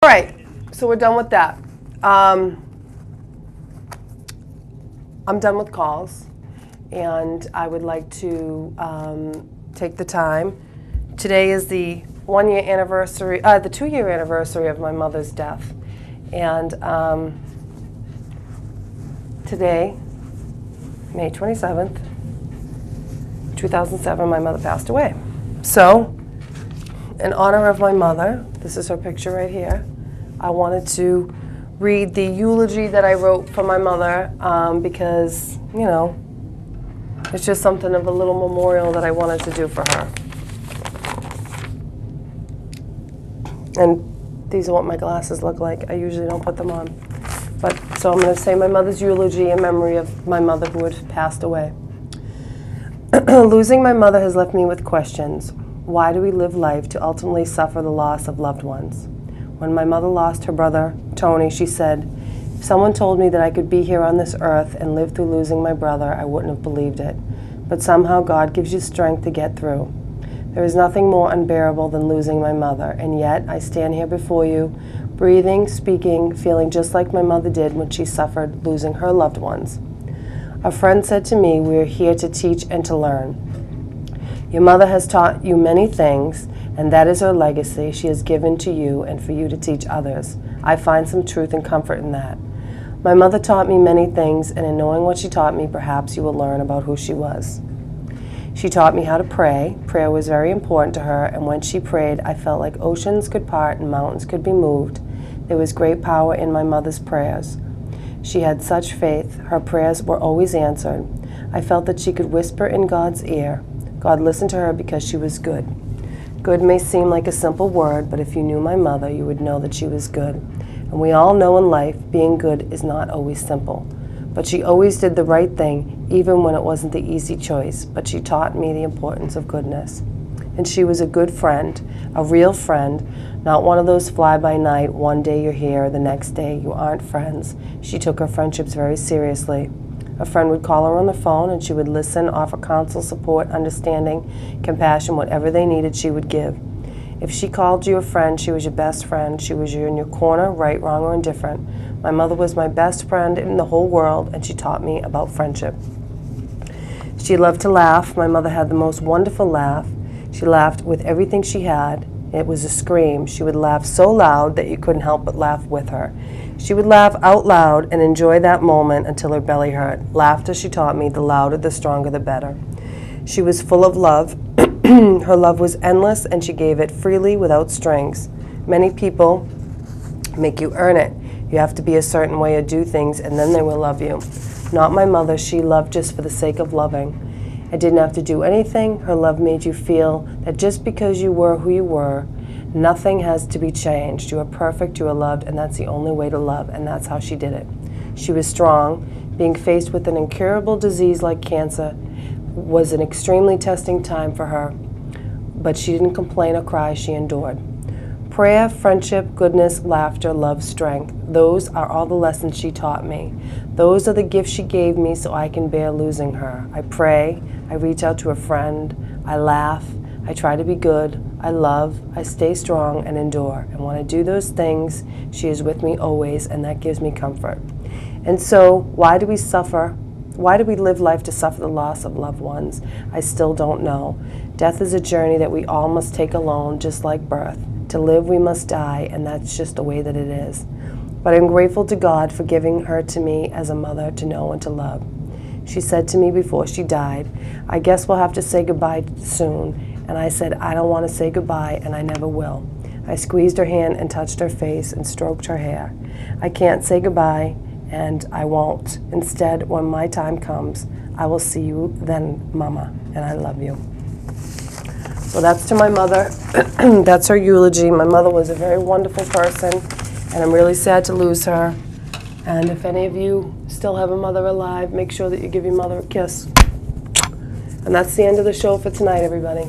All right, so we're done with that. I'm done with calls, and I would like to take the time. Today is the 1-year anniversary, the 2-year anniversary of my mother's death, and today, May 27th, 2007, my mother passed away. So, in honor of my mother, this is her picture right here, I wanted to read the eulogy that I wrote for my mother because, you know, it's just something of a little memorial that I wanted to do for her. And these are what my glasses look like. I usually don't put them on. But so I'm going to say my mother's eulogy in memory of my mother who had passed away. Losing my mother has left me with questions. Why do we live life to ultimately suffer the loss of loved ones? When my mother lost her brother, Tony, she said, "If someone told me that I could be here on this earth and live through losing my brother, I wouldn't have believed it. But somehow God gives you strength to get through. There is nothing more unbearable than losing my mother, and yet I stand here before you, breathing, speaking, feeling just like my mother did when she suffered losing her loved ones. A friend said to me, we are here to teach and to learn. Your mother has taught you many things, and that is her legacy she has given to you and for you to teach others. I find some truth and comfort in that. My mother taught me many things, and in knowing what she taught me, perhaps you will learn about who she was. She taught me how to pray. Prayer was very important to her, and when she prayed, I felt like oceans could part and mountains could be moved. There was great power in my mother's prayers. She had such faith. Her prayers were always answered. I felt that she could whisper in God's ear. God listened to her because she was good. Good may seem like a simple word, but if you knew my mother, you would know that she was good. And we all know in life, being good is not always simple. But she always did the right thing, even when it wasn't the easy choice. But she taught me the importance of goodness. And she was a good friend, a real friend, not one of those fly-by-night, one day you're here, the next day you aren't friends. She took her friendships very seriously. A friend would call her on the phone and she would listen, offer counsel, support, understanding, compassion, whatever they needed she would give. If she called you a friend, she was your best friend. She was in your corner, right, wrong, or indifferent. My mother was my best friend in the whole world, and she taught me about friendship. She loved to laugh. My mother had the most wonderful laugh. She laughed with everything she had. It was a scream. She would laugh so loud that you couldn't help but laugh with her. She would laugh out loud and enjoy that moment until her belly hurt. Laughter, she taught me, the louder, the stronger, the better. She was full of love. Her love was endless, and she gave it freely without strings. Many people make you earn it. You have to be a certain way or do things, and then they will love you. Not my mother. She loved just for the sake of loving. I didn't have to do anything. Her love made you feel that just because you were who you were, nothing has to be changed. You are perfect, you are loved, and that's the only way to love, and that's how she did it. She was strong. Being faced with an incurable disease like cancer was an extremely testing time for her, but she didn't complain or cry. She endured. Prayer, friendship, goodness, laughter, love, strength. Those are all the lessons she taught me. Those are the gifts she gave me so I can bear losing her. I pray, I reach out to a friend, I laugh, I try to be good, I love, I stay strong and endure. And when I do those things, she is with me always, and that gives me comfort. And so, why do we suffer? Why do we live life to suffer the loss of loved ones? I still don't know. Death is a journey that we all must take alone, just like birth. To live, we must die, and that's just the way that it is. But I'm grateful to God for giving her to me as a mother to know and to love. She said to me before she died, I guess we'll have to say goodbye soon. And I said, I don't want to say goodbye, and I never will. I squeezed her hand and touched her face and stroked her hair. I can't say goodbye, and I won't. Instead, when my time comes, I will see you then, Mama, and I love you. So that's to my mother. That's her eulogy. My mother was a very wonderful person, and I'm really sad to lose her. And if any of you still have a mother alive, make sure that you give your mother a kiss. And that's the end of the show for tonight, everybody.